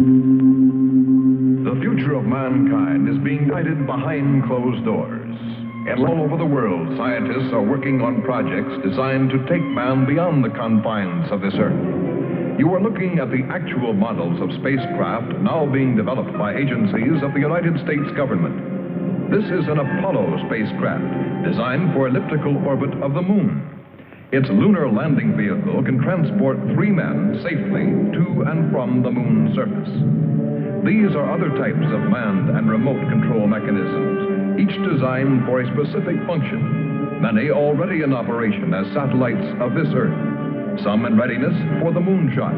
The future of mankind is being guided behind closed doors. And all over the world, scientists are working on projects designed to take man beyond the confines of this Earth. You are looking at the actual models of spacecraft now being developed by agencies of the United States government. This is an Apollo spacecraft designed for elliptical orbit of the moon. Its lunar landing vehicle can transport 3 men safely to and from the moon's surface. These are other types of manned and remote control mechanisms, each designed for a specific function, many already in operation as satellites of this Earth, some in readiness for the moonshot,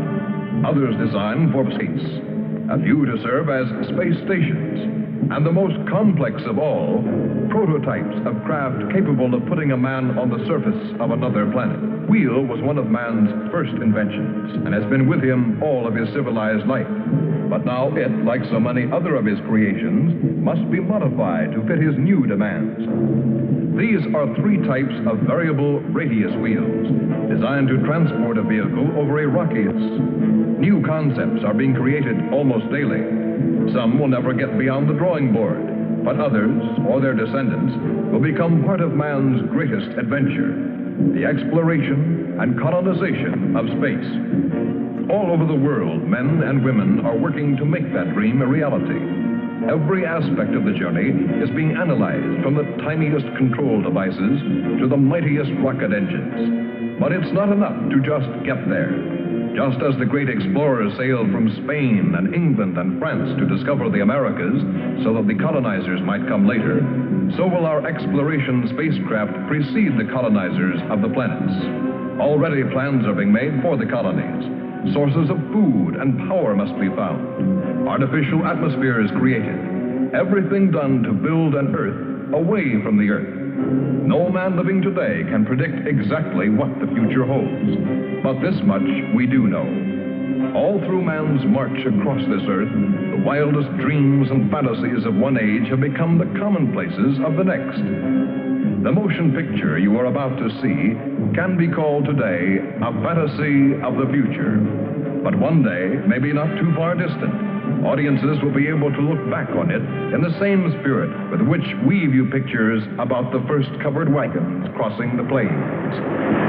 others designed for space, a few to serve as space stations, and the most complex of all, prototypes of craft capable of putting a man on the surface of another planet. Wheel was one of man's first inventions and has been with him all of his civilized life. But now it, like so many other of his creations, must be modified to fit his new demands. These are 3 types of variable radius wheels, designed to transport a vehicle over a rocky. New concepts are being created almost daily. Some will never get beyond the drawing board, but others, or their descendants, will become part of man's greatest adventure, the exploration and colonization of space. All over the world, men and women are working to make that dream a reality. Every aspect of the journey is being analyzed, from the tiniest control devices to the mightiest rocket engines. But it's not enough to just get there. Just as the great explorers sailed from Spain and England and France to discover the Americas so that the colonizers might come later, so will our exploration spacecraft precede the colonizers of the planets. Already plans are being made for the colonies. Sources of food and power must be found. Artificial atmospheres created. Everything done to build an Earth away from the Earth. No man living today can predict exactly what the future holds. But this much we do know. All through man's march across this Earth, the wildest dreams and fantasies of one age have become the commonplaces of the next. The motion picture you are about to see can be called today a fantasy of the future. But one day, maybe not too far distant, audiences will be able to look back on it in the same spirit with which we view pictures about the first covered wagons crossing the plains.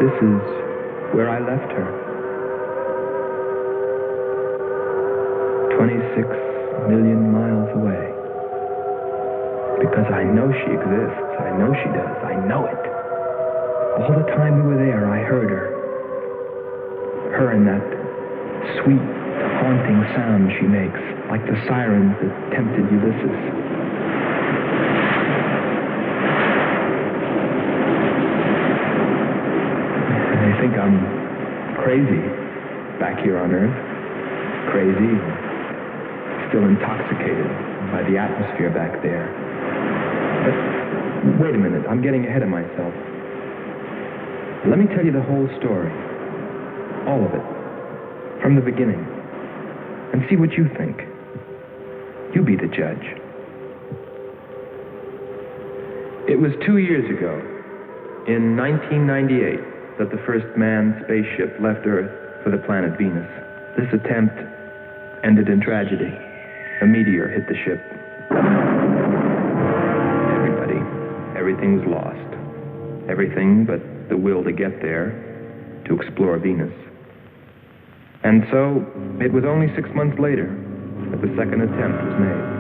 This is where I left her. 26 million miles away. I know she exists. I know she does. I know it. All the time we were there, I heard her. Her and that sweet, haunting sound she makes, like the sirens that tempted Ulysses. They think I'm crazy back here on Earth. Crazy, still intoxicated by the atmosphere back there. But wait a minute, I'm getting ahead of myself. Let me tell you the whole story. All of it. From the beginning. And see what you think. You be the judge. It was 2 years ago, in 1998, that the first manned spaceship left Earth for the planet Venus. This attempt ended in tragedy. A meteor hit the ship. Everything was lost. Everything but the will to get there, to explore Venus. And so, it was only 6 months later that the second attempt was made.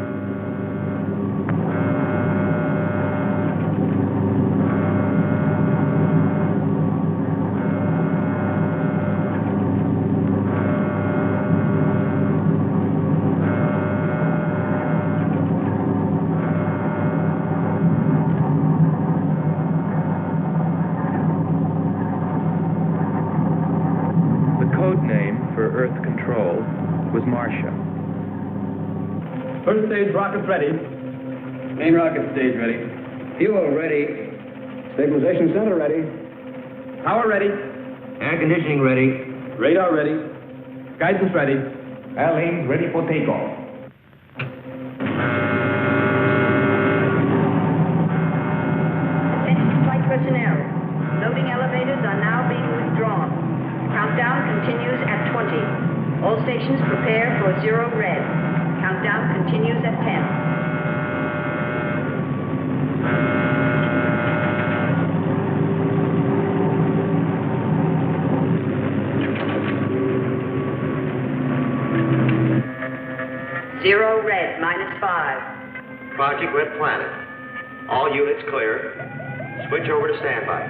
First stage rockets ready. Main rocket stage ready. Fuel ready. Stabilization center ready. Power ready. Air conditioning ready. Radar ready. Guidance ready. Airlines ready for takeoff. Attention flight personnel. Loading elevators are now being withdrawn. Countdown continues at 20. All stations prepare for 0 red. Countdown continues at 10. Zero red, -5. Project Red Planet. All units clear. Switch over to standby.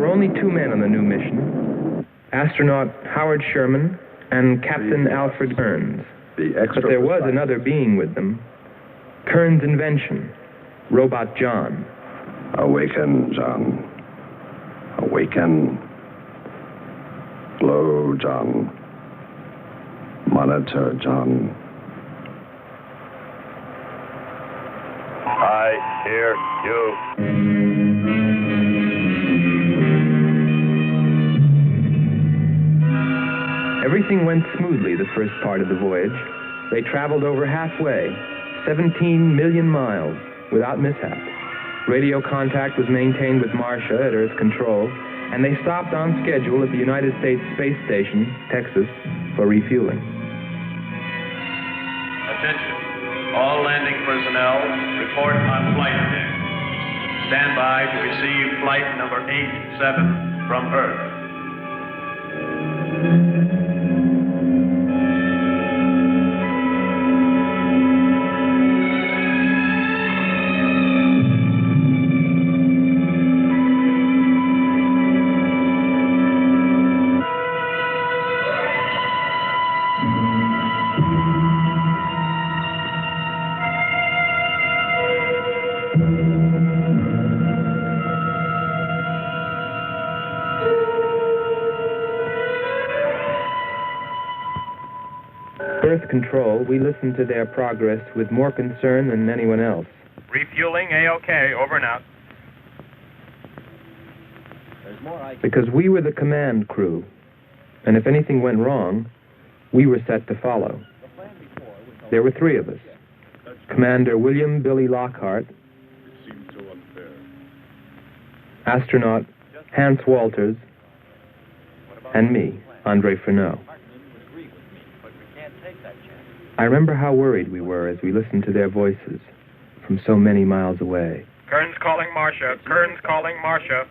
Only 2 men on the new mission, Astronaut Howard Sherman and Captain Alfred Kearns. But there was another being with them, Kearns' invention, Robot John. Awaken, John. Awaken. Glow, John. Monitor, John. I hear you. Everything went smoothly the first part of the voyage. They traveled over halfway, 17 million miles, without mishap. Radio contact was maintained with Marcia at Earth Control, and they stopped on schedule at the United States Space Station, Texas, for refueling. Attention. All landing personnel, report on flight deck. Stand by to receive flight number 87 from Earth. Earth Control, we listened to their progress with more concern than anyone else. Refueling A-OK, over and out. Because we were the command crew, and if anything went wrong, we were set to follow. There were 3 of us. Commander William Billy Lockhart, astronaut Hans Walters, and me, Andre Freneau. I remember how worried we were as we listened to their voices from so many miles away. Kern's calling Marcia. Kern's calling Marcia.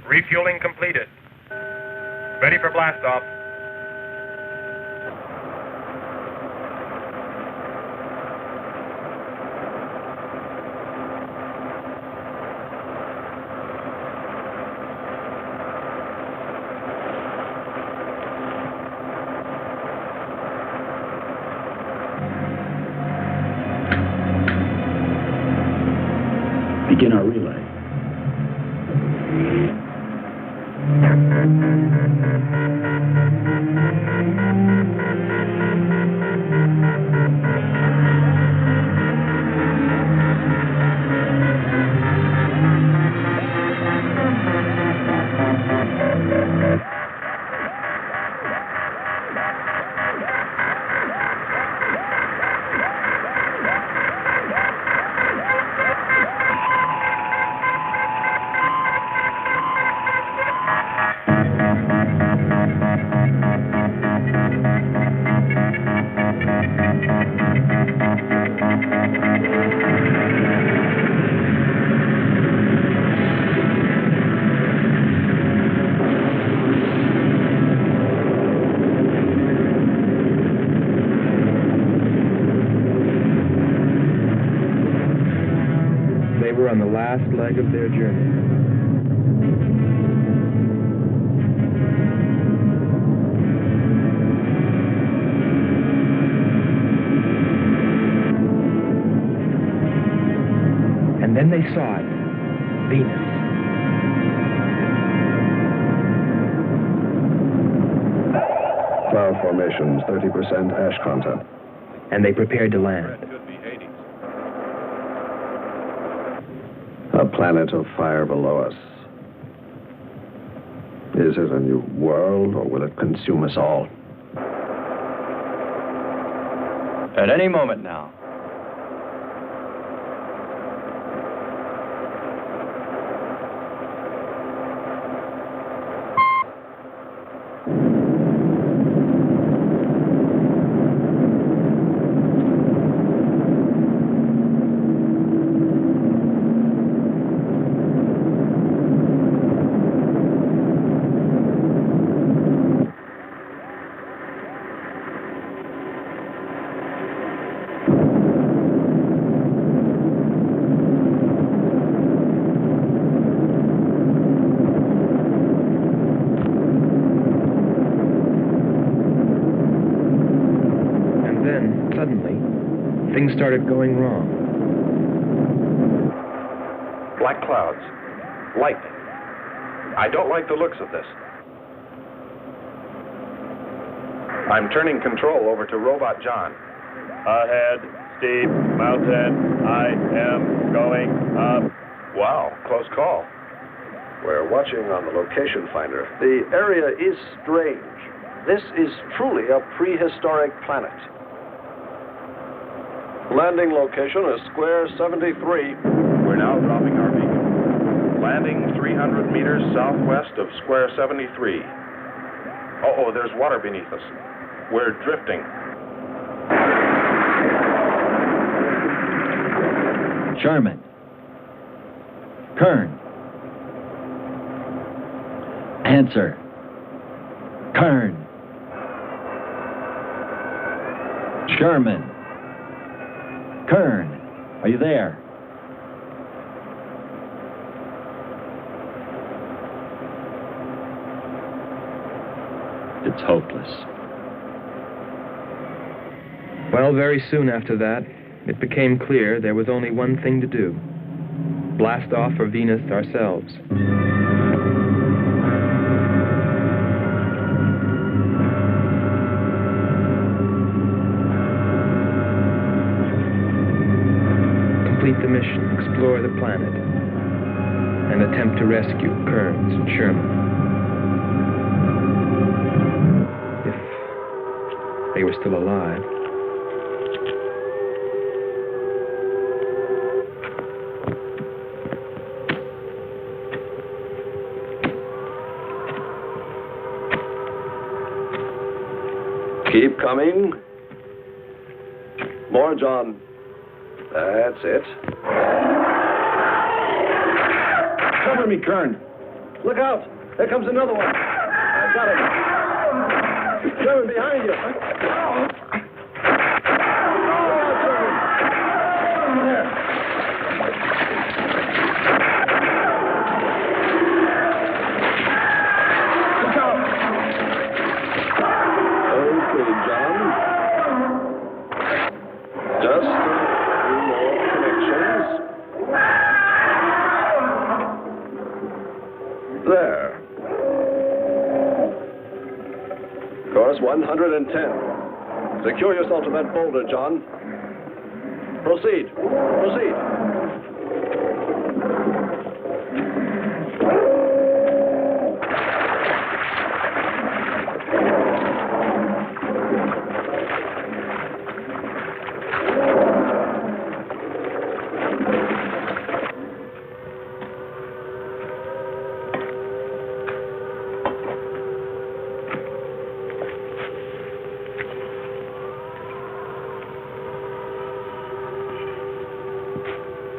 Refueling completed. Ready for blastoff. Begin our relay. On the last leg of their journey. And then they saw it, Venus. Cloud formations, 30% ash content. And they prepared to land. A planet of fire below us. Is it a new world, or will it consume us all? At any moment now. Things started going wrong. Black clouds. Lightning. I don't like the looks of this. I'm turning control over to Robot John. Ahead, steep mountain. I am going up. Wow, close call. We're watching on the location finder. The area is strange. This is truly a prehistoric planet. Landing location is square 73. We're now dropping our beacon. Landing 300 meters southwest of square 73. Oh, there's water beneath us. We're drifting. Sherman. Kern. Answer. Kern. Sherman. Kern, are you there? It's hopeless. Well, very soon after that, it became clear there was only one thing to do. Blast off for Venus ourselves. explore the planet and attempt to rescue Kearns and Sherman. If they were still alive. Keep coming. More, John. That's it. Cover me, Kern. Look out! There comes another one. I've got him. Sherman, behind you. Look out, Sherman. There. Look out. Okay, John. Just a few more connections. There. Course 110. Secure yourself to that boulder, John. Proceed. Proceed.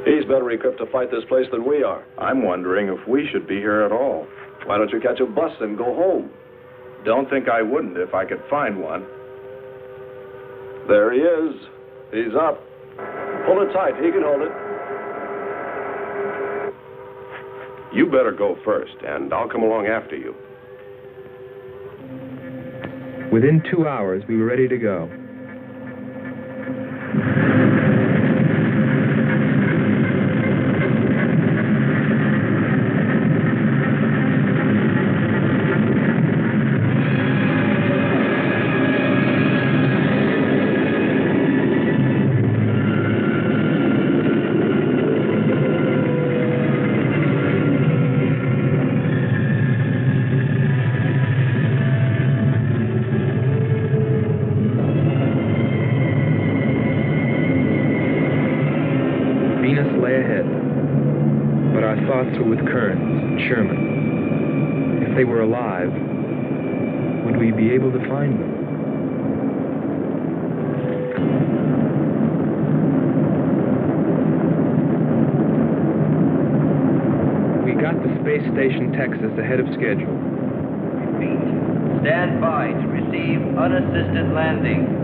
He's better equipped to fight this place than we are. I'm wondering if we should be here at all. Why don't you catch a bus and go home? Don't think I wouldn't if I could find one. There he is. He's up. Pull it tight. He can hold it. You better go first, and I'll come along after you. Within 2 hours, we were ready to go. With Kearns and Sherman. If they were alive, would we be able to find them? We got to Space Station Texas ahead of schedule. Repeat. Stand by to receive unassisted landing.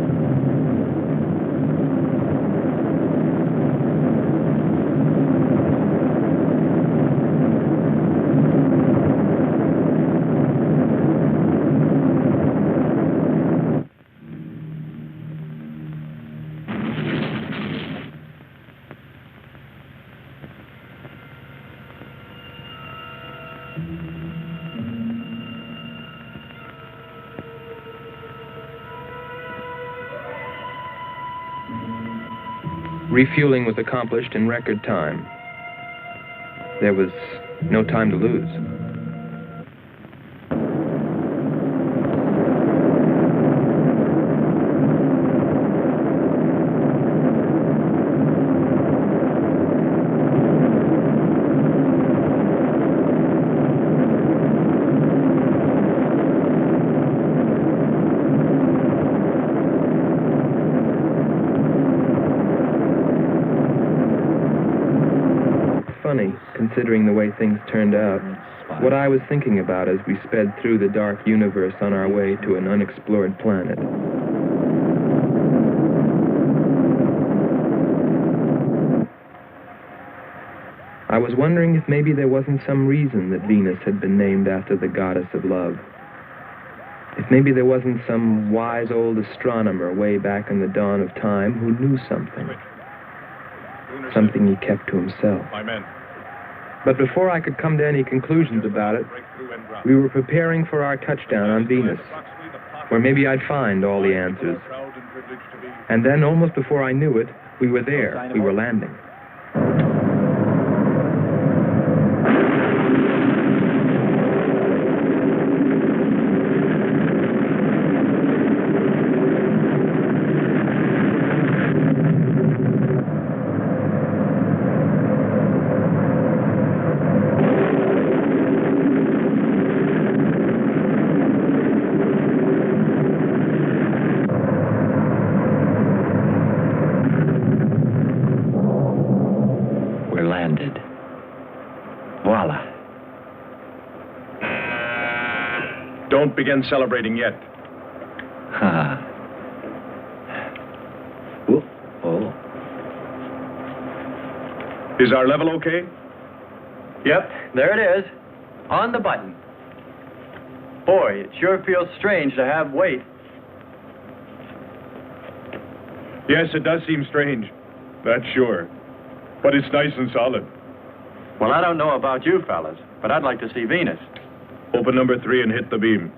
Refueling was accomplished in record time. There was no time to lose. Considering the way things turned out, what I was thinking about as we sped through the dark universe on our way to an unexplored planet. I was wondering if maybe there wasn't some reason that Venus had been named after the goddess of love. If maybe there wasn't some wise old astronomer way back in the dawn of time who knew something. Something he kept to himself. My men. But before I could come to any conclusions about it, we were preparing for our touchdown on Venus, where maybe I'd find all the answers. And then, almost before I knew it, we were there. We were landing. Don't begin celebrating yet. Ha. Oh. Is our level okay? Yep, there it is. On the button. Boy, it sure feels strange to have weight. Yes, it does seem strange. That's sure. But it's nice and solid. Well, I don't know about you fellas, but I'd like to see Venus. Open number 3 and hit the beam.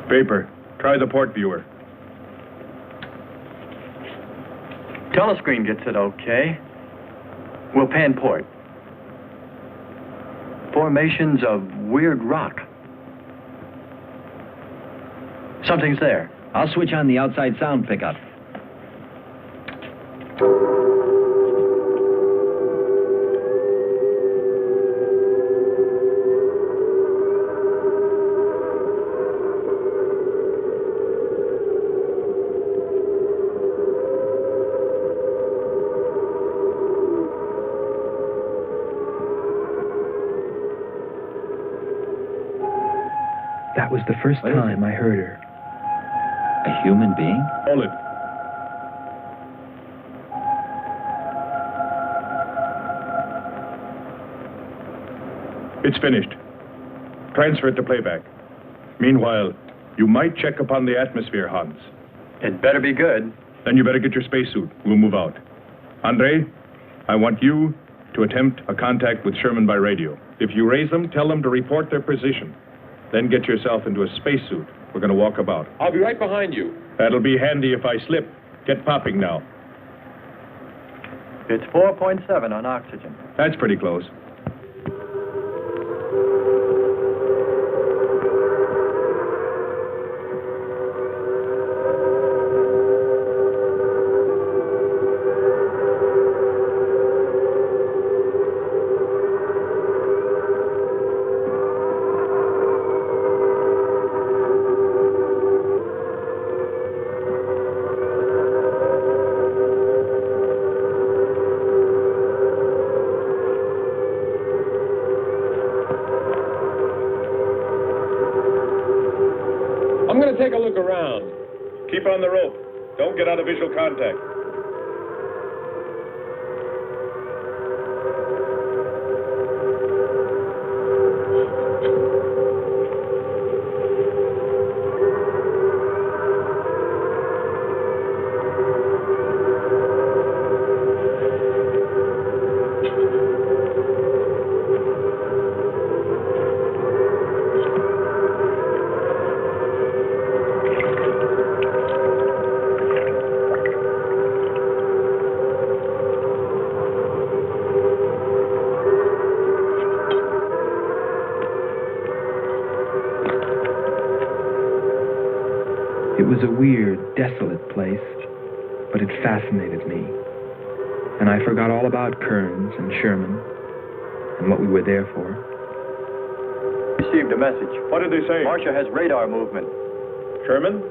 Paper. Try the port viewer. Telescreen gets it okay. We'll pan port. Formations of weird rock. Something's there. I'll switch on the outside sound pickup. That was the first time I heard her. A human being? Hold it. It's finished. Transfer it to playback. Meanwhile, you might check upon the atmosphere, Hans. It better be good. Then you better get your spacesuit. We'll move out. Andre, I want you to attempt a contact with Sherman by radio. If you raise them, tell them to report their position. Then get yourself into a spacesuit. We're going to walk about. I'll be right behind you. That'll be handy if I slip. Get popping now. It's 4.7 on oxygen. That's pretty close. I'm going to take a look around. Keep on the rope. Don't get out of visual contact. It was a weird, desolate place, but it fascinated me. And I forgot all about Kearns and Sherman and what we were there for. Received a message. What did they say? Marcia has radar movement. Sherman?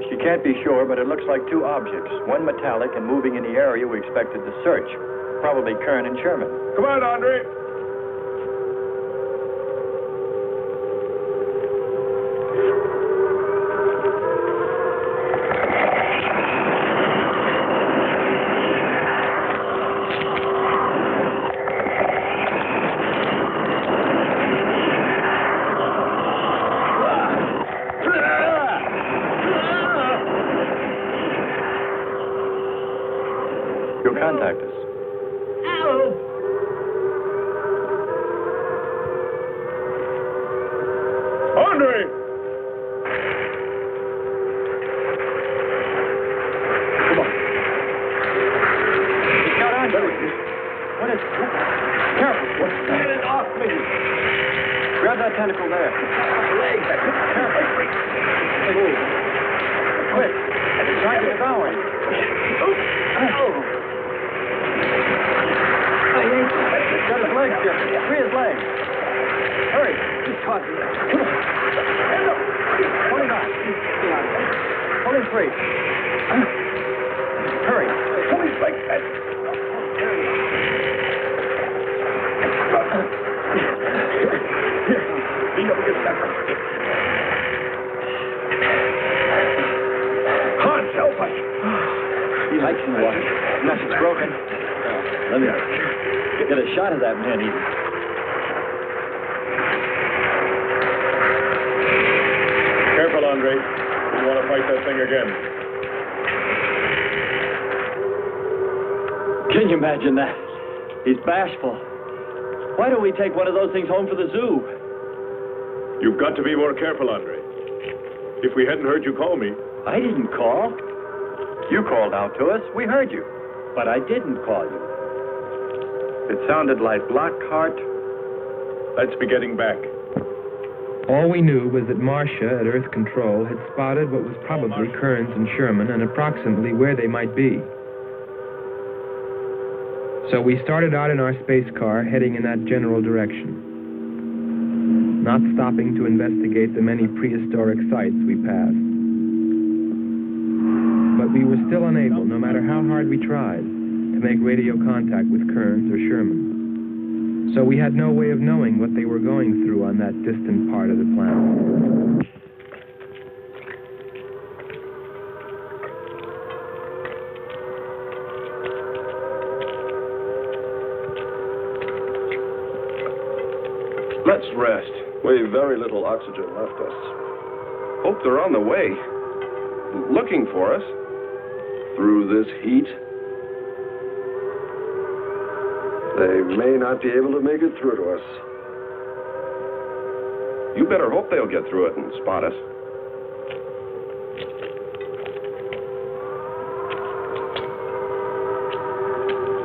She can't be sure, but it looks like two objects. One metallic and moving in the area we expected to search. Probably Kern and Sherman. Come on, Andre. Contact us. Andre! Come on. He's got Andre. What is... Careful. Get it off me. Grab that tentacle there. Leg. Careful. Move. Quick. It's trying to devour you. Got his legs, Jim. Free his legs. Hurry. He's caught. Come on. Pull him out. Pull him free. Hurry. Somebody's like that. Teykh and what? Nothing's broken. Let me get a shot of that man. Careful, Andre. You want to fight that thing again. Can you imagine that? He's bashful. Why don't we take one of those things home for the zoo? You've got to be more careful, Andre. If we hadn't heard you call me... I didn't call. You called out to us. We heard you. But I didn't call you. It sounded like Lockhart. Let's be getting back. All we knew was that Marcia at Earth Control had spotted what was probably Kearns and Sherman and approximately where they might be. So we started out in our space car, heading in that general direction, not stopping to investigate the many prehistoric sites we passed. But we were still unable, no matter how hard we tried, to make radio contact with Kearns or Sherman. So we had no way of knowing what they were going through on that distant part of the planet. Let's rest. We've very little oxygen left us. Hope they're on the way. Looking for us. Through this heat. They may not be able to make it through to us. You better hope they'll get through it and spot us.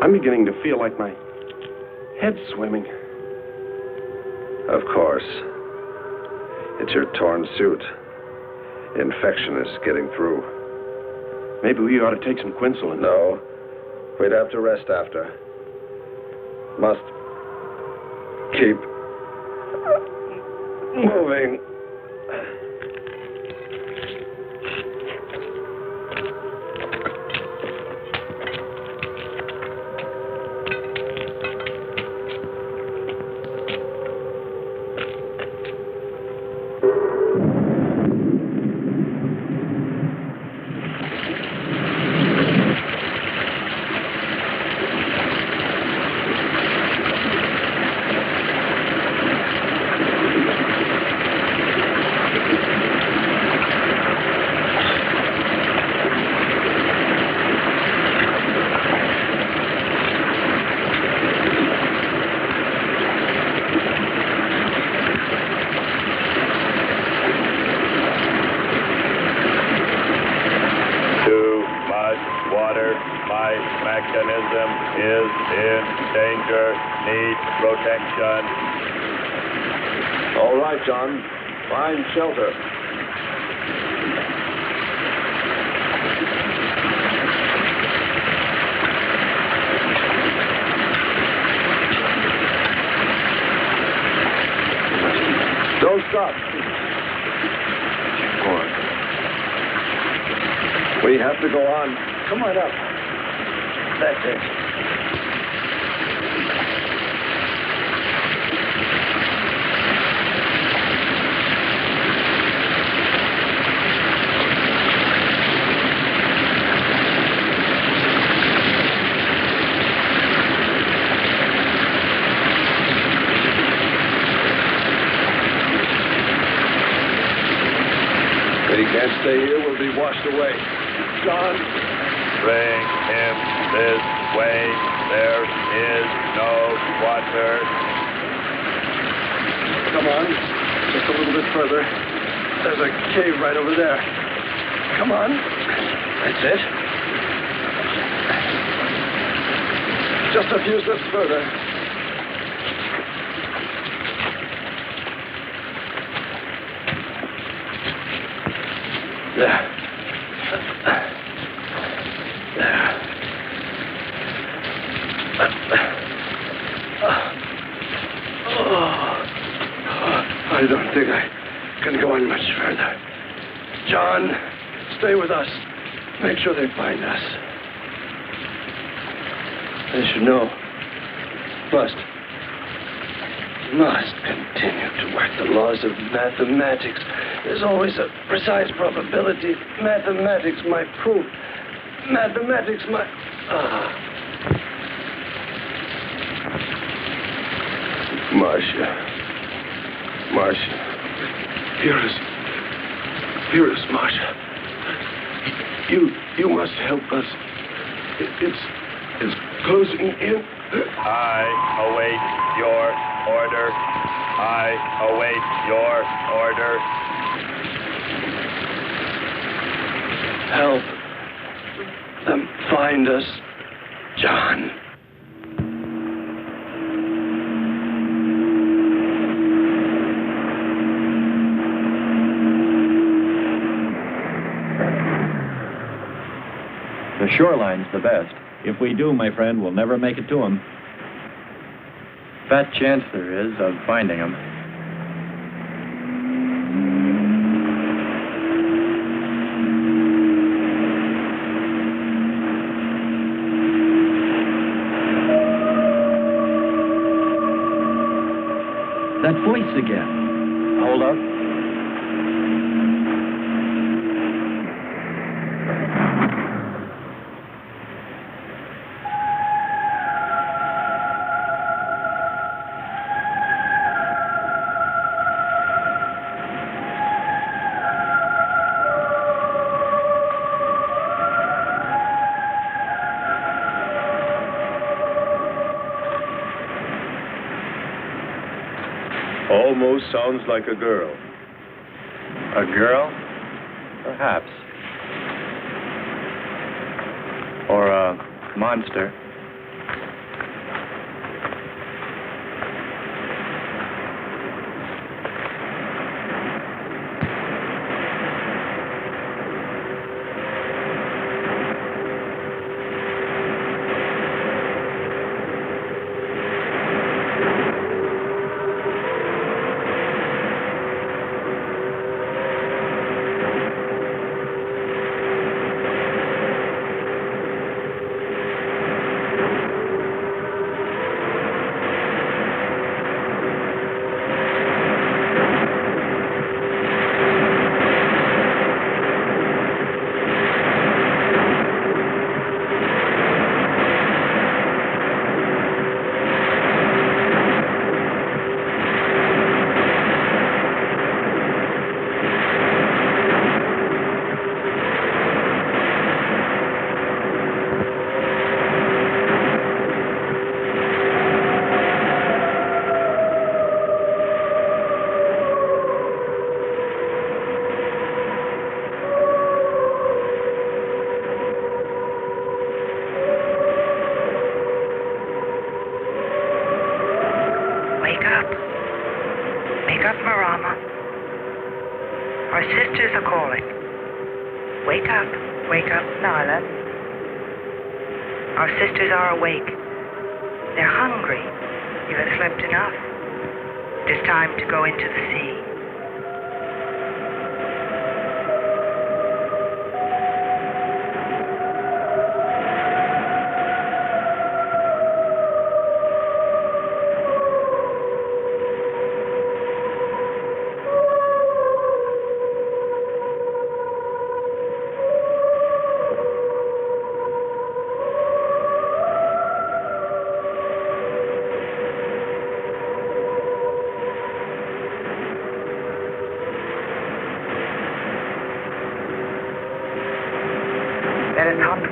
I'm beginning to feel like my head's swimming. Of course. It's your torn suit. Infection is getting through. Maybe we ought to take some quinsulin. No. We'd have to rest after. Must keep moving. All right, John. Find shelter. Don't stop. Come on. We have to go on. Come on up. That's it. Can't stay here, we'll be washed away. John! Bring him this way. There is no water. Come on. Just a little bit further. There's a cave right over there. Come on. That's it. Just a few steps further. There. I don't think I can go on much further. John, stay with us. Make sure they find us. They should know. Must continue to work the laws of mathematics. There's always a precise probability. Mathematics might prove mathematics, my... Marcia. Hear us, Marcia. You must help us. It's closing in. I await your order. I await your order. Help them find us, John. The shoreline's the best. If we do, my friend, we'll never make it to him. Fat chance there is of finding him. That voice again. Hold up. Almost sounds like a girl. A girl? Perhaps. Or a monster.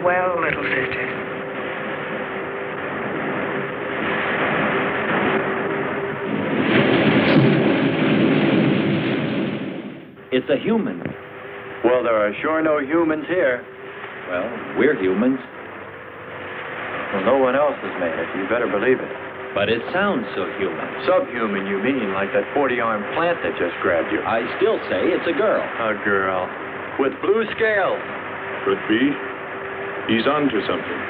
Well, little sisters. It's a human. Well, there are sure no humans here. Well, we're humans. Well, no one else has made it. You better believe it. But it sounds so human. Subhuman, you mean, like that 40-armed plant that just grabbed you. I still say it's a girl. A girl. With blue scales. Could be. He's on to something.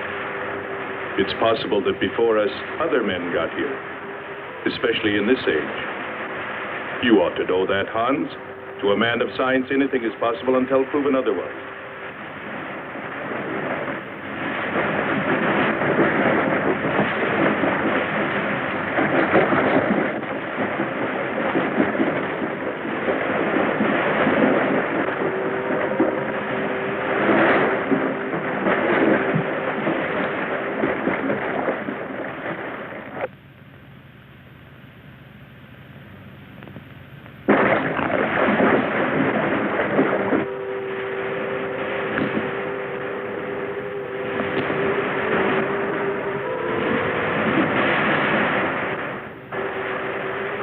It's possible that before us, other men got here, especially in this age. You ought to know that, Hans. To a man of science, anything is possible until proven otherwise.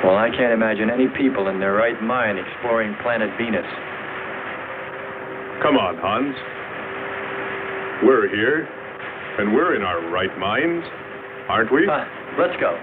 Well, I can't imagine any people in their right mind exploring planet Venus. Come on, Hans. We're here, and we're in our right minds, aren't we? Let's go.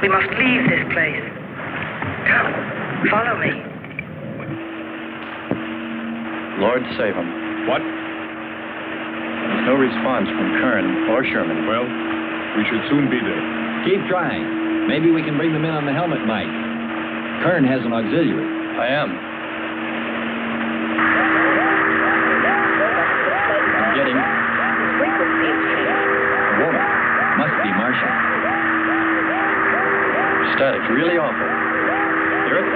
We must leave this place. Come, follow me. Lord save him. What? There's no response from Kern or Sherman. Well, we should soon be there. Keep trying. Maybe we can bring them in on the helmet mic. Kern has an auxiliary. I am. I'm getting... Frequency is changing. Whoa. Must be Martian. Static's really awful. Hear it?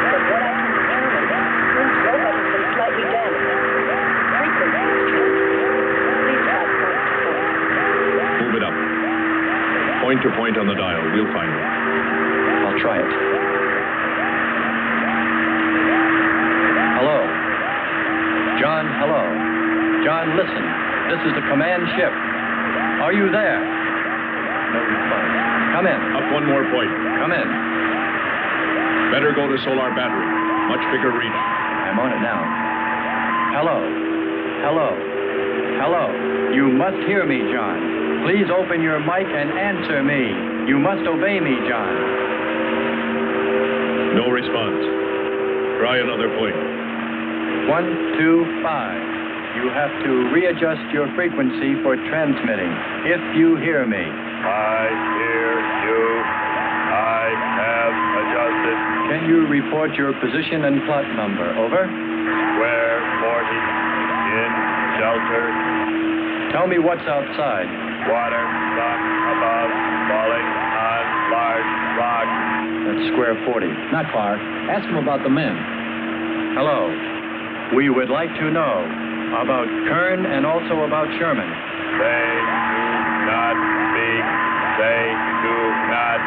From what I can determine, Kern's robot has been slightly damaged. Frequency is changing. Please try point to point. Move it up. Point to point on the dial. We'll find it. I'll try it. Hello. John, hello. John, listen. This is the command ship. Are you there? No response. Come in. Up one more point. Come in. Better go to solar battery. Much bigger reach. I'm on it now. Hello. Hello. Hello. You must hear me, John. Please open your mic and answer me. You must obey me, John. No response. Try another point. 1, 2, 5. You have to readjust your frequency for transmitting. If you hear me. I hear you. I have adjusted. Can you report your position and plot number? Over. Square 40. In shelter. Tell me what's outside. Water, sun above, falling on large rock. That's square 40. Not far. Ask him about the men. Hello. We would like to know about Kern and also about Sherman. They do not speak. They do not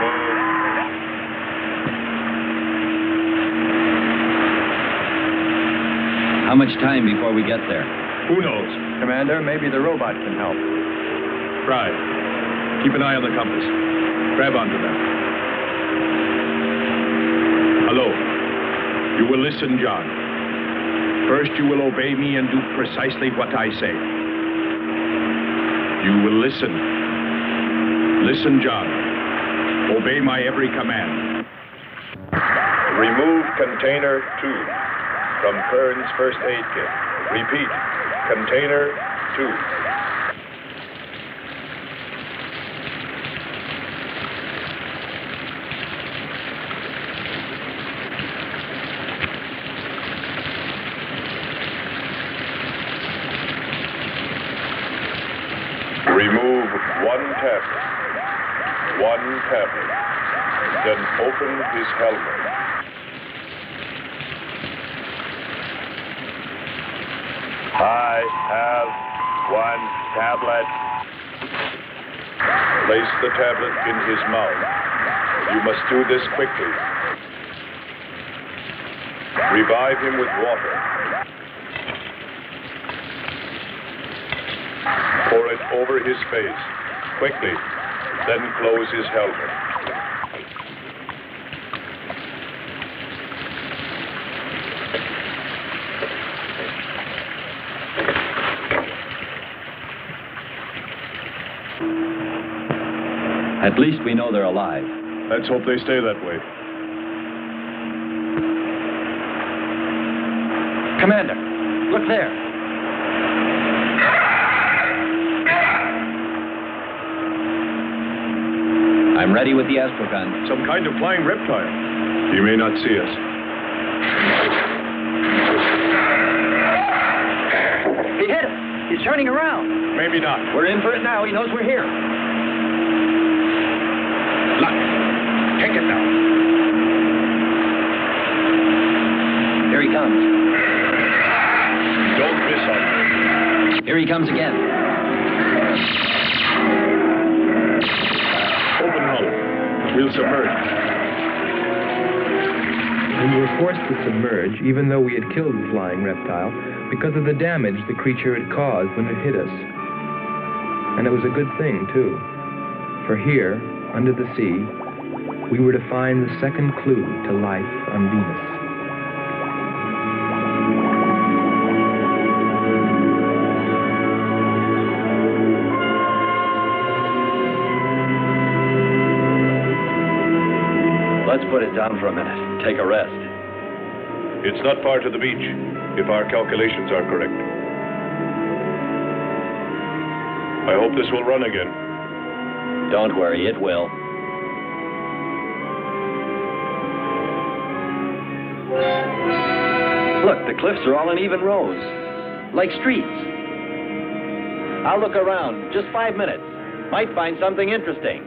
move. How much time before we get there? Who knows? Commander, maybe the robot can help. Try. Keep an eye on the compass. Grab onto them. Hello. You will listen, John. First, you will obey me and do precisely what I say. You will listen. Listen, John. Obey my every command. Remove container 2 from Kern's first aid kit. Repeat. Container 2. Remove one tablet. Then open his helmet. I have one tablet. Place the tablet in his mouth. You must do this quickly. Revive him with water. Pour it over his face. Quickly. Then close his helmet. At least we know they're alive. Let's hope they stay that way. Commander, look there. I'm ready with the astrogun. Some kind of flying reptile. He may not see us. He's turning around. Maybe not. We're in for it now. He knows we're here. Look. Take it now. Here he comes. Don't miss on. Here he comes again. Open hull. We'll submerge. We were forced to submerge, even though we had killed the flying reptile, because of the damage the creature had caused when it hit us. And it was a good thing, too. For here, under the sea, we were to find the second clue to life on Venus. Let's put it down for a minute. Take a rest. It's not far to the beach, if our calculations are correct. I hope this will run again. Don't worry, it will. Look, the cliffs are all in even rows, like streets. I'll look around. Just 5 minutes. Might find something interesting.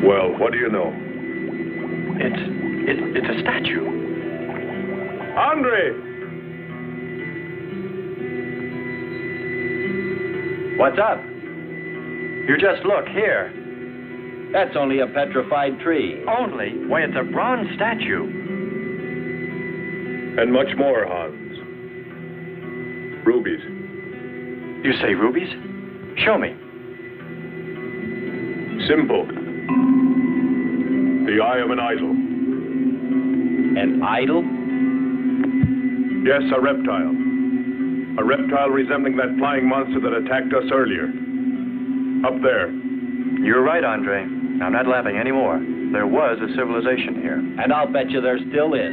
Well, what do you know? It's a statue. Andre! What's up? You just look here. That's only a petrified tree. Only? Why, it's a bronze statue. And much more, Hans. Rubies. You say rubies? Show me. Simple. The eye of an idol. An idol? Yes, a reptile. A reptile resembling that flying monster that attacked us earlier. Up there. You're right, Andre. I'm not laughing anymore. There was a civilization here. And I'll bet you there still is.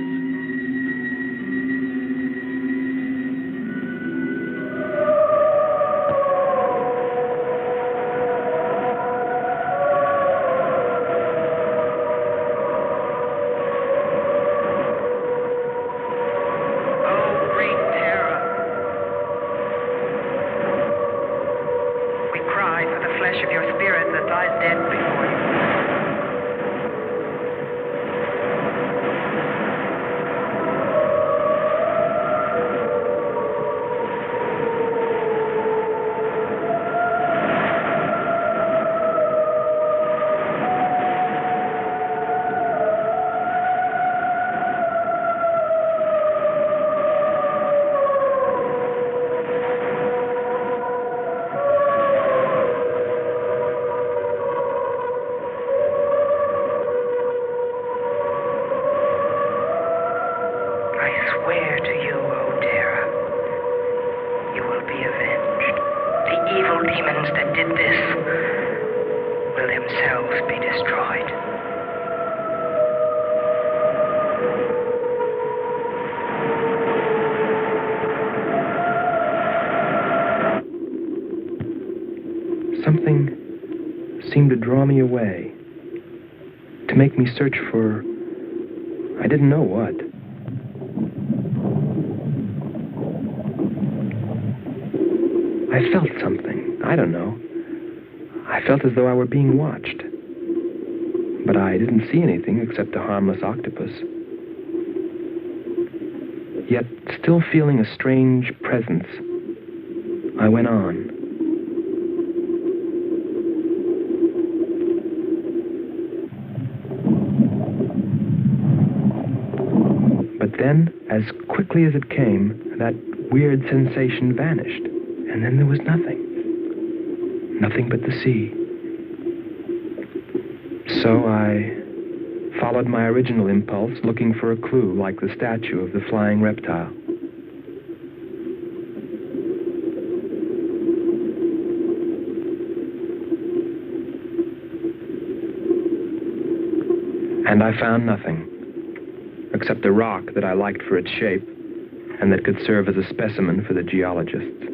swear to you, O Terra, you will be avenged. The evil demons that did this will themselves be destroyed. Something seemed to draw me away, to make me search for, I didn't know what. I felt something, I don't know. I felt as though I were being watched. But I didn't see anything except a harmless octopus. Yet, still feeling a strange presence, I went on. Then, as quickly as it came, that weird sensation vanished. And then there was nothing. Nothing but the sea. So I followed my original impulse, looking for a clue like the statue of the flying reptile. And I found nothing. Except a rock that I liked for its shape, and that could serve as a specimen for the geologists.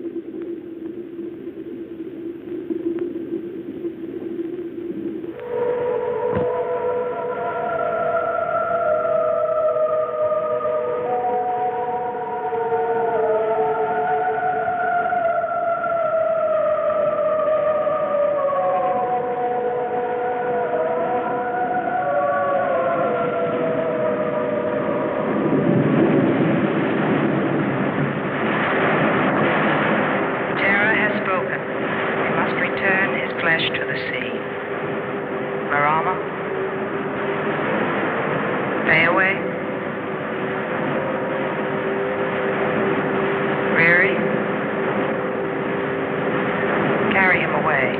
Mayaway? Wearie? Carry him away.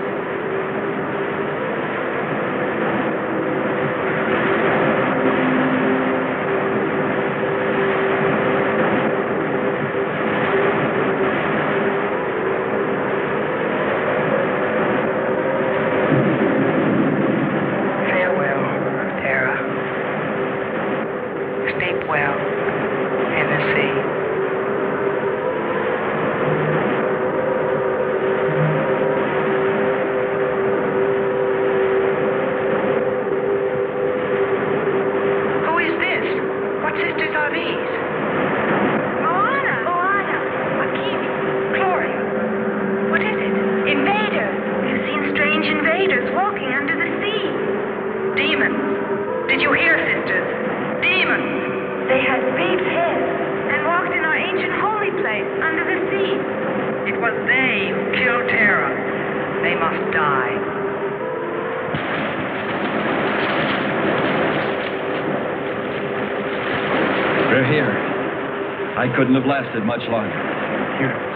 Couldn't have lasted much longer.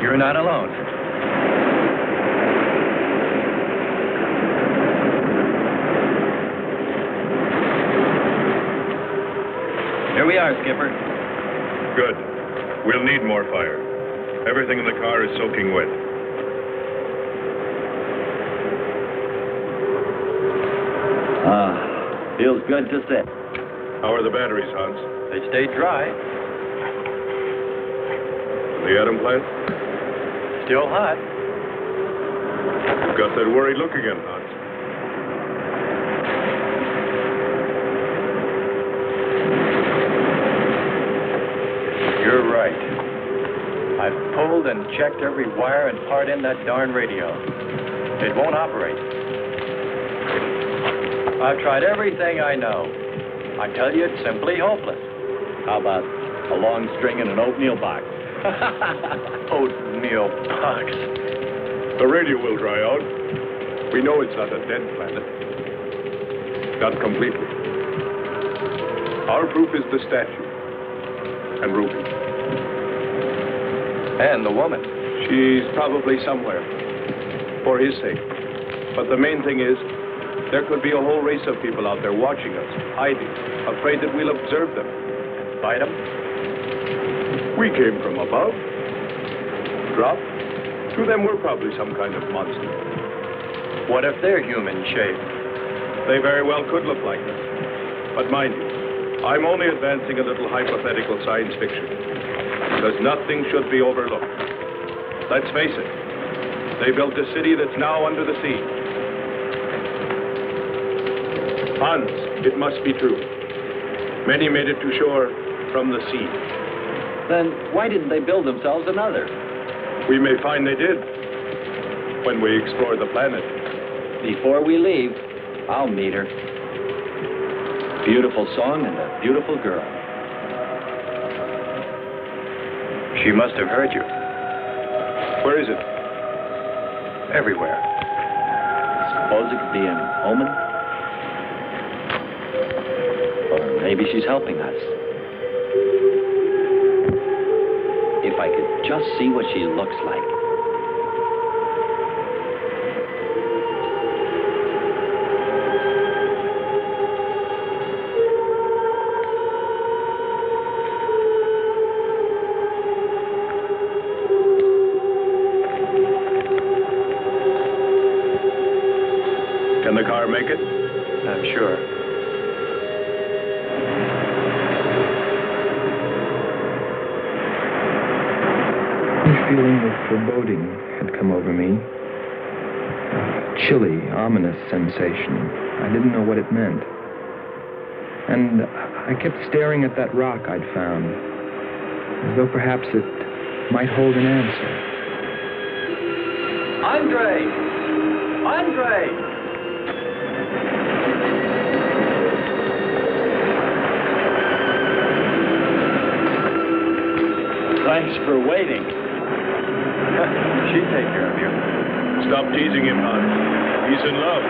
You're not alone. Here we are, Skipper. Good. We'll need more fire. Everything in the car is soaking wet. Feels good to sit. How are the batteries, Hans? They stayed dry. The atom plant? Still hot. You've got that worried look again, Hans. You're right. I've pulled and checked every wire and part in that darn radio. It won't operate. I've tried everything I know. I tell you, it's simply hopeless. How about a long string and an oatmeal box? Oatmeal box. The radio will dry out. We know it's not a dead planet. Not completely. Our proof is the statue. And Ruby. And the woman. She's probably somewhere. For his sake. But the main thing is, there could be a whole race of people out there watching us, hiding, afraid that we'll observe them. Fight them? We came from above. Dropped. To them, we're probably some kind of monster. What if they're human shape? They very well could look like them. But mind you, I'm only advancing a little hypothetical science fiction. Because nothing should be overlooked. Let's face it. They built a city that's now under the sea. Hans, it must be true. Many made it to shore from the sea. Then why didn't they build themselves another? We may find they did when we explore the planet. Before we leave, I'll meet her. Beautiful song and a beautiful girl. She must have heard you. Where is it? Everywhere. Suppose it could be an omen? Or maybe she's helping us. If I could just see what she looks like. Can the car make it? I'm sure. A feeling of foreboding had come over me. A chilly, ominous sensation. I didn't know what it meant. And I kept staring at that rock I'd found, as though perhaps it might hold an answer. Andre! Andre! Thanks for waiting. She'd take care of you. Stop teasing him, Hans. He's in love.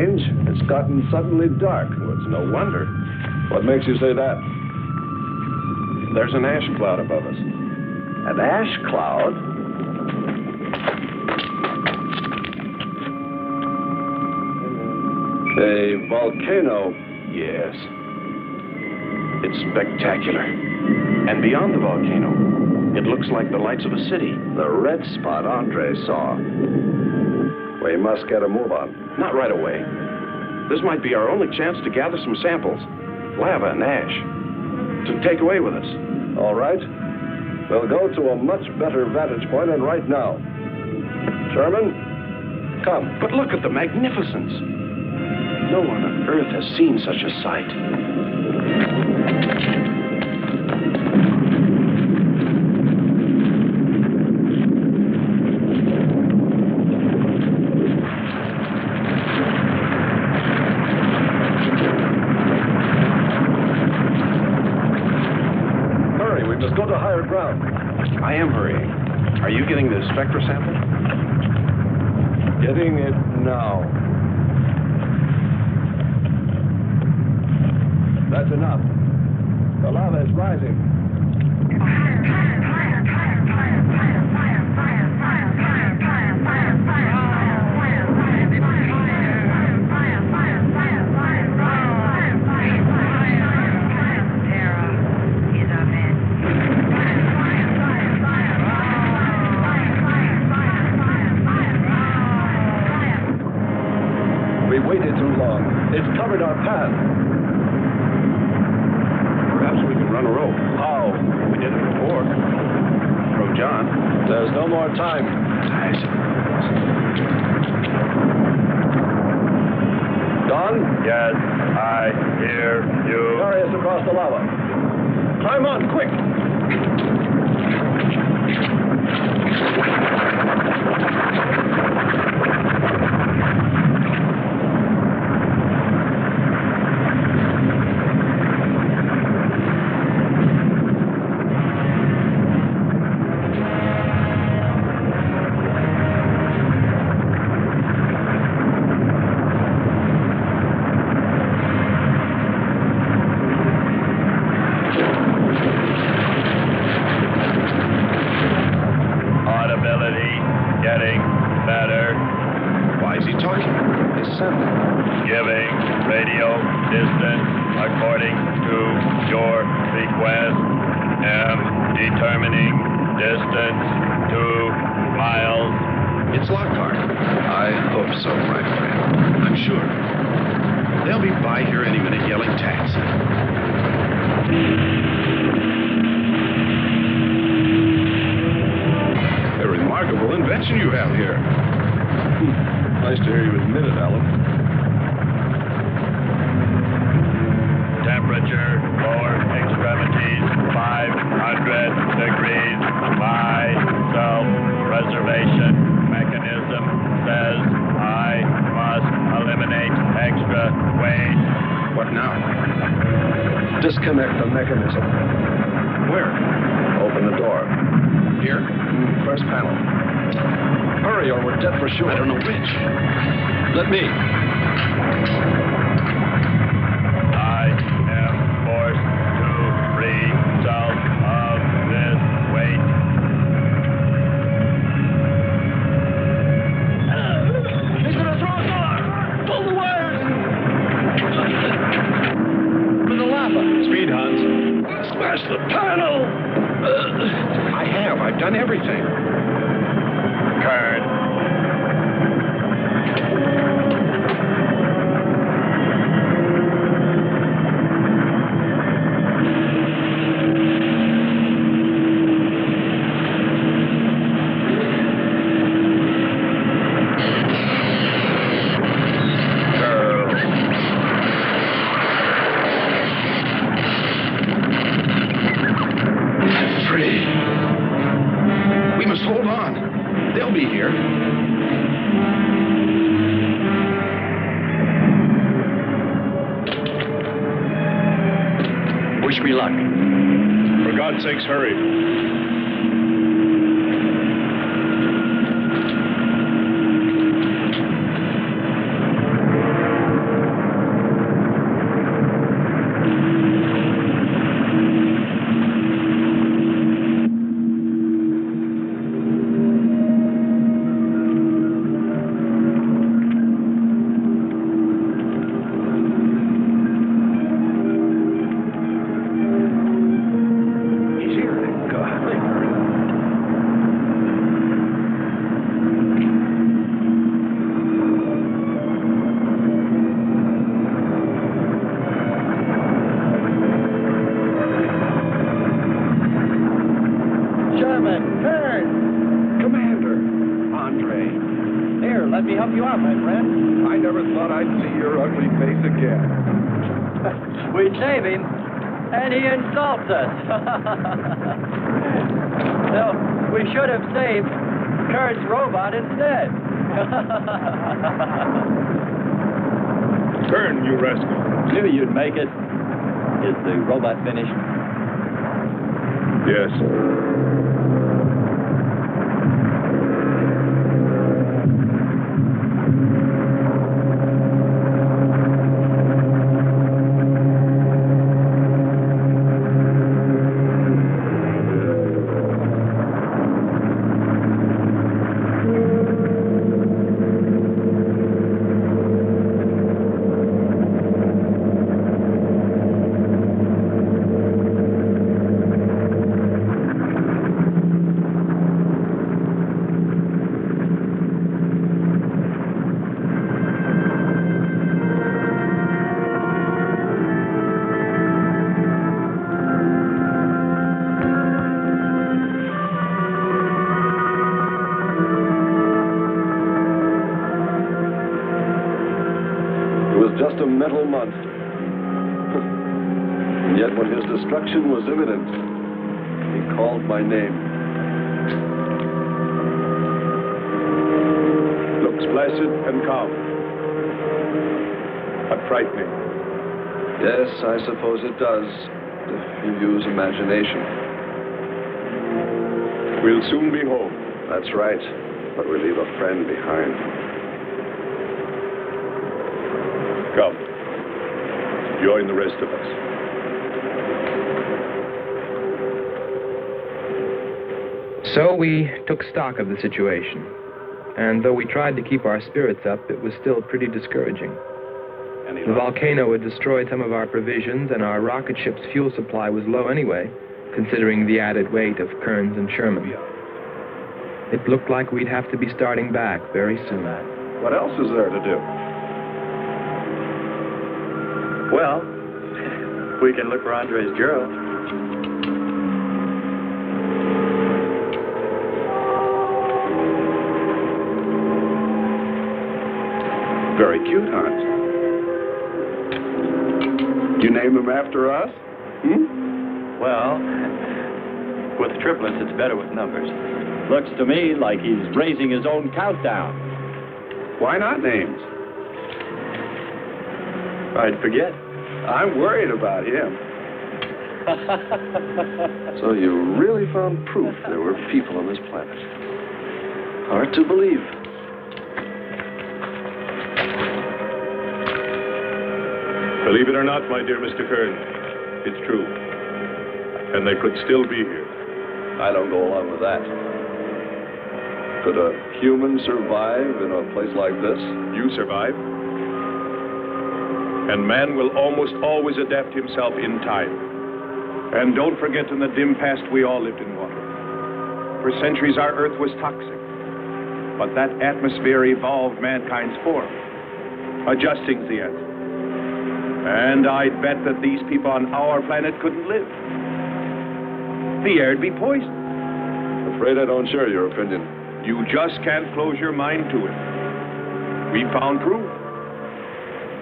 It's gotten suddenly dark. Well, it's no wonder. What makes you say that? There's an ash cloud above us. An ash cloud? A volcano, yes. It's spectacular. And beyond the volcano, It looks like the lights of a city. The red spot Andre saw. We must get a move on. Not right away. This might be our only chance to gather some samples. Lava and ash. To take away with us. All right. We'll go to a much better vantage point than right now. Sherman, come. But look at the magnificence. No one on Earth has seen such a sight. Hurry, we must go to higher ground. I am hurrying. Are you getting the spectra sample? Getting it now. That's enough. The lava is rising. We waited too long. It's covered our path. Perhaps we can run a rope. How? We did it before. From John. There's no more time. Don? Yes, I hear you. Carry us across the lava. Climb on, quick! Disconnect the mechanism. Where? Open the door. Here? First panel. Hurry or we're dead for sure. I don't know which. Let me. I am forced to free myself of this weight. He's gonna throw us off! Pull the wires! For the lava! Speed, Hans. Smash the panel! I've done everything. Kern. For God's sakes, hurry. Let me help you out, my friend. I never thought I'd see your ugly face again. We save him, and he insults us. No, we should have saved Kurt's robot instead. Turn, you rascal. Knew you'd make it. Is the robot finished? Yes. Just a mental month. And yet when his destruction was imminent, he called my name. Looks placid and calm. But frightening. Yes, I suppose it does, if you use imagination. We'll soon be home. That's right, but we leave a friend behind. Come. Join the rest of us. So we took stock of the situation. And though we tried to keep our spirits up, it was still pretty discouraging. The volcano had destroyed some of our provisions, and our rocket ship's fuel supply was low anyway, considering the added weight of Kearns and Sherman. It looked like we'd have to be starting back very soon. What else is there to do? Well, we can look for Andre's girl. Very cute, Hans. You name him after us? Well, with triplets, it's better with numbers. Looks to me like he's raising his own countdown. Why not names? I'd forget. I'm worried about him. So you really found proof there were people on this planet. Hard to believe. Believe it or not, my dear Mr. Kern, it's true. And they could still be here. I don't go along with that. Could a human survive in a place like this? You survive. And man will almost always adapt himself in time. And don't forget, in the dim past, we all lived in water. For centuries, our Earth was toxic. But that atmosphere evolved mankind's form, adjusting the answer. And I'd bet that these people on our planet couldn't live. The air'd be poisoned. Afraid I don't share your opinion. You just can't close your mind to it. We found proof.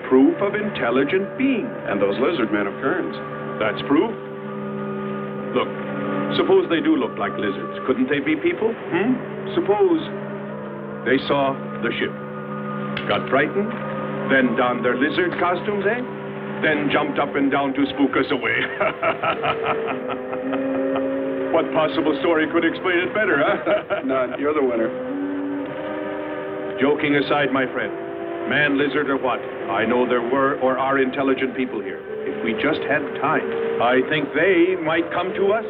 Proof of intelligent being. And those lizard men of Kearns. That's proof. Look, suppose they do look like lizards. Couldn't they be people? Suppose they saw the ship, got frightened, then donned their lizard costumes, then jumped up and down to spook us away. What possible story could explain it better, huh? None. You're the winner. Joking aside, my friend, man, lizard, or what, I know there were or are intelligent people here. If we just had time, I think they might come to us.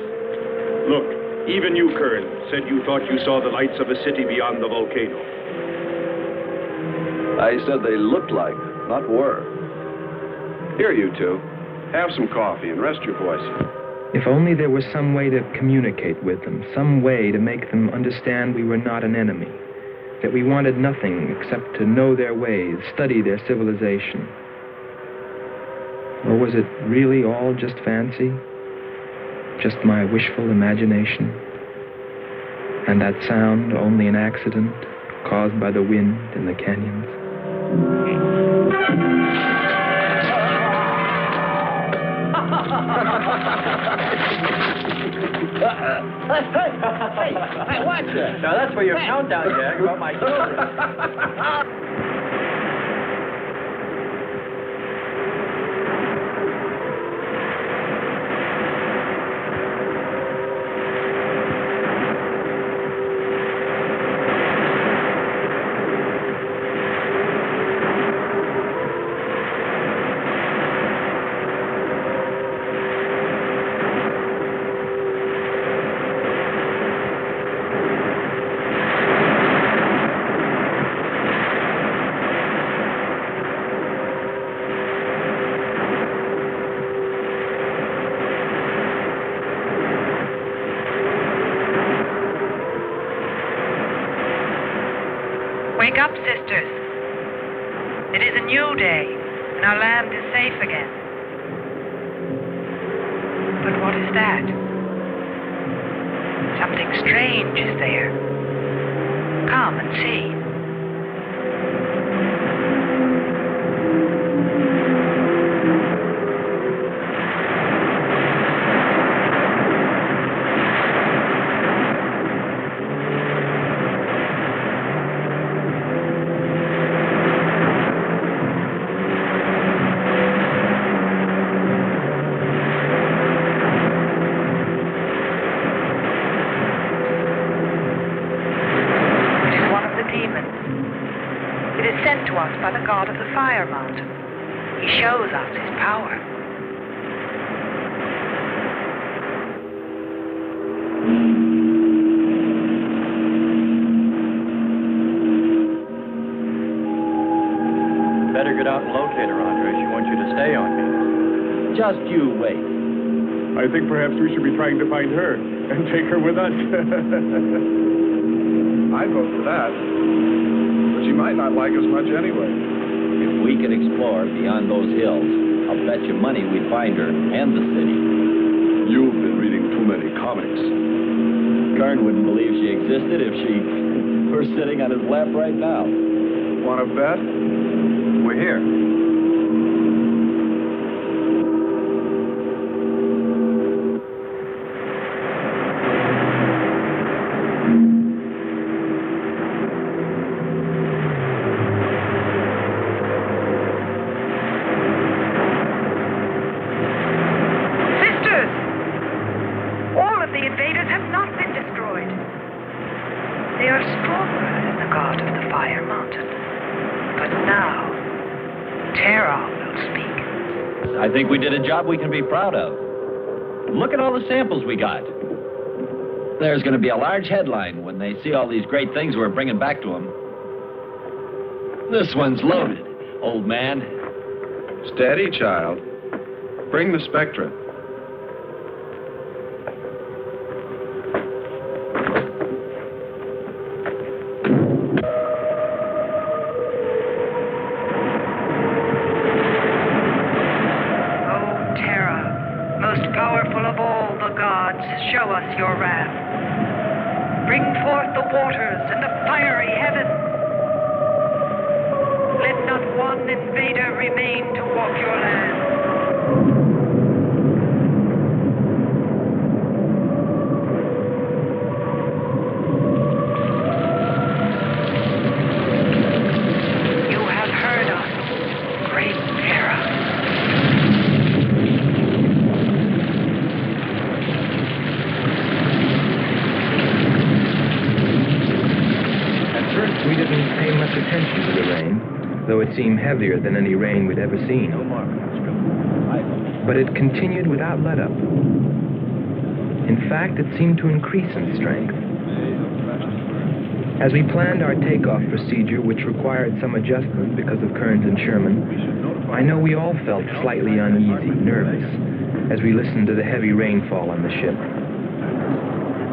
Look, even you, Kern, said you thought you saw the lights of a city beyond the volcano. I said they looked like, not were. Here, you two. Have some coffee and rest your voice. If only there was some way to communicate with them, some way to make them understand we were not an enemy, that we wanted nothing except to know their ways, study their civilization. Or was it really all just fancy? Just my wishful imagination? And that sound only an accident, caused by the wind in the canyons. Hey, watch it. Now that's for your countdown, Jack, about my children. Wake up, sisters. It is a new day, and our land is safe again. But what is that? Something strange is there. Come and see. By the god of the fire mountain. He shows us his power. Better get out and locate her, Andre. She wants you to stay on me. Just you wait. I think perhaps we should be trying to find her and take her with us. I'd vote for that. But she might not like us much anyway. If we could explore beyond those hills, I'll bet you money we'd find her and the city. You've been reading too many comics. Kern wouldn't believe she existed if she were sitting on his lap right now. Want to bet? We're here. I think we did a job we can be proud of. Look at all the samples we got. There's going to be a large headline when they see all these great things we're bringing back to them. This one's loaded, old man. Steady, child. Bring the spectra. Show us your wrath. Bring forth the waters and the fiery heaven. Let not one invader remain to walk your land. You have heard us, great Terra. We didn't pay much attention to the rain, though it seemed heavier than any rain we'd ever seen. But it continued without let-up. In fact, it seemed to increase in strength. As we planned our takeoff procedure, which required some adjustment because of Kearns and Sherman, I know we all felt slightly uneasy, nervous, as we listened to the heavy rainfall on the ship.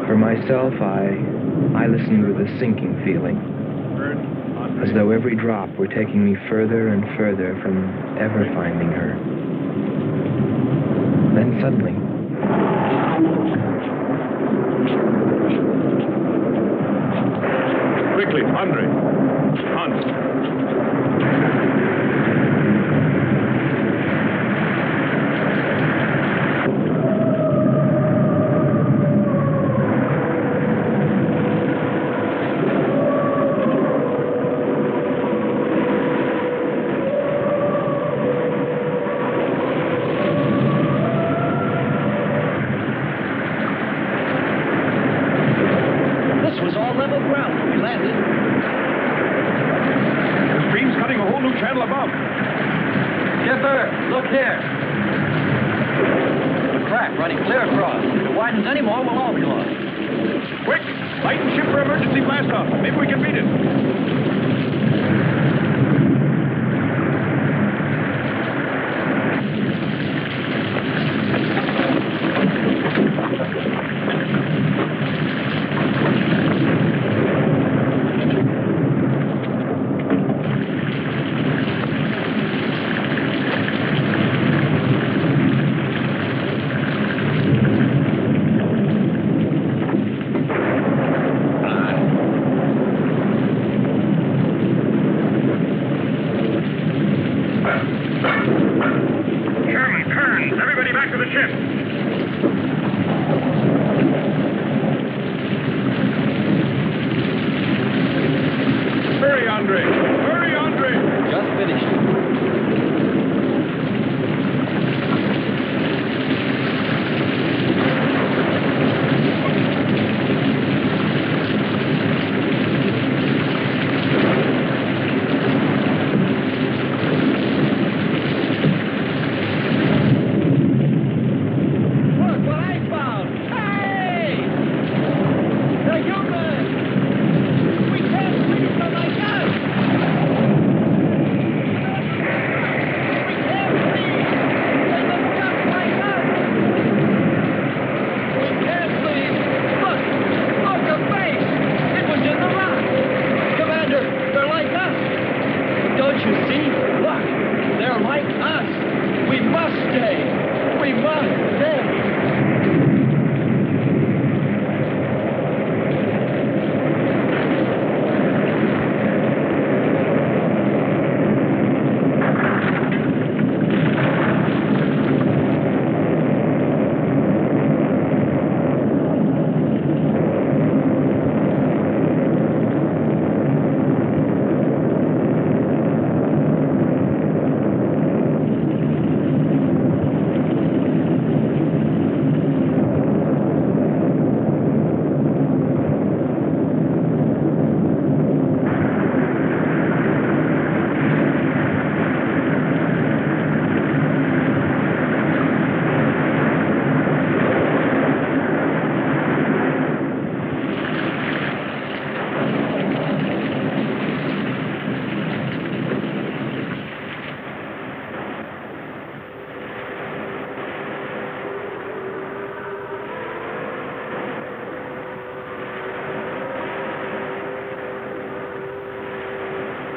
For myself, I listened with a sinking feeling, as though every drop were taking me further and further from ever finding her. Then suddenly, Quickly, Andre. Hans.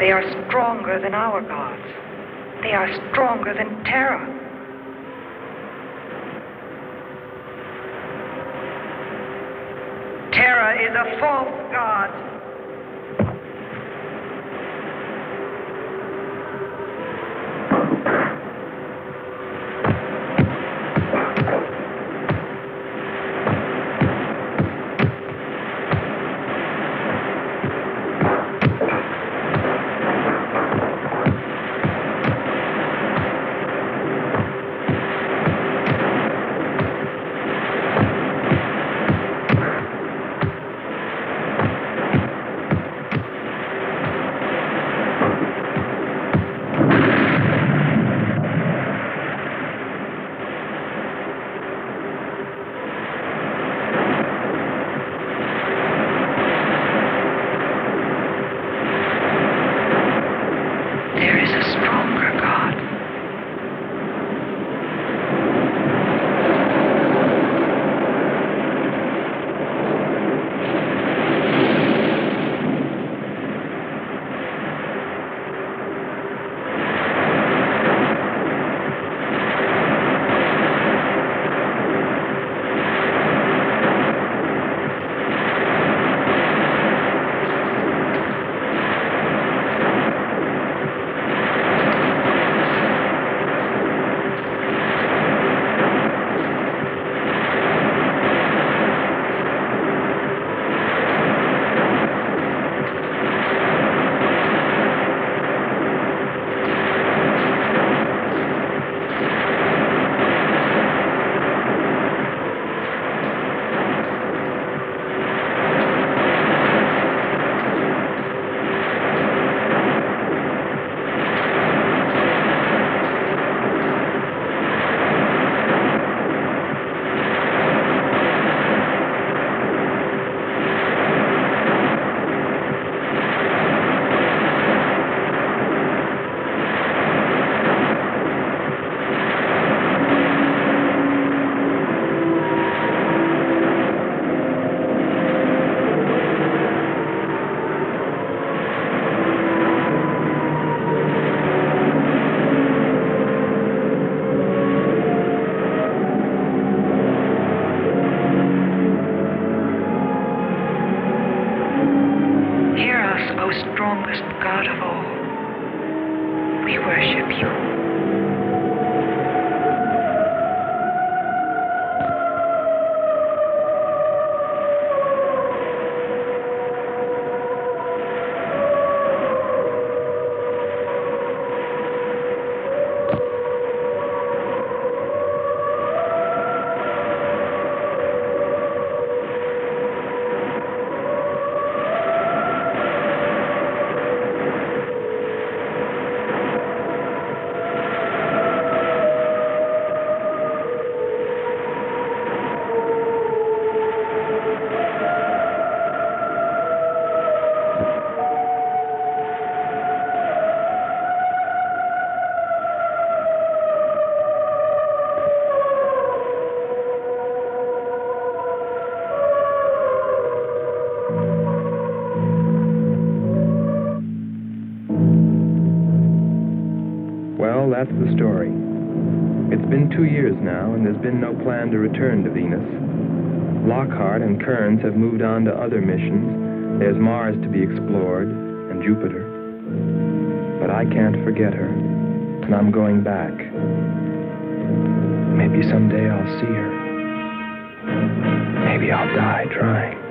They are stronger than our gods. They are stronger than Terra. Terra is a false god. strongest god of all. We worship you. Well, that's the story. It's been 2 years now, and there's been no plan to return to Venus. Lockhart and Kearns have moved on to other missions. There's Mars to be explored, and Jupiter. But I can't forget her, and I'm going back. Maybe someday I'll see her. Maybe I'll die trying.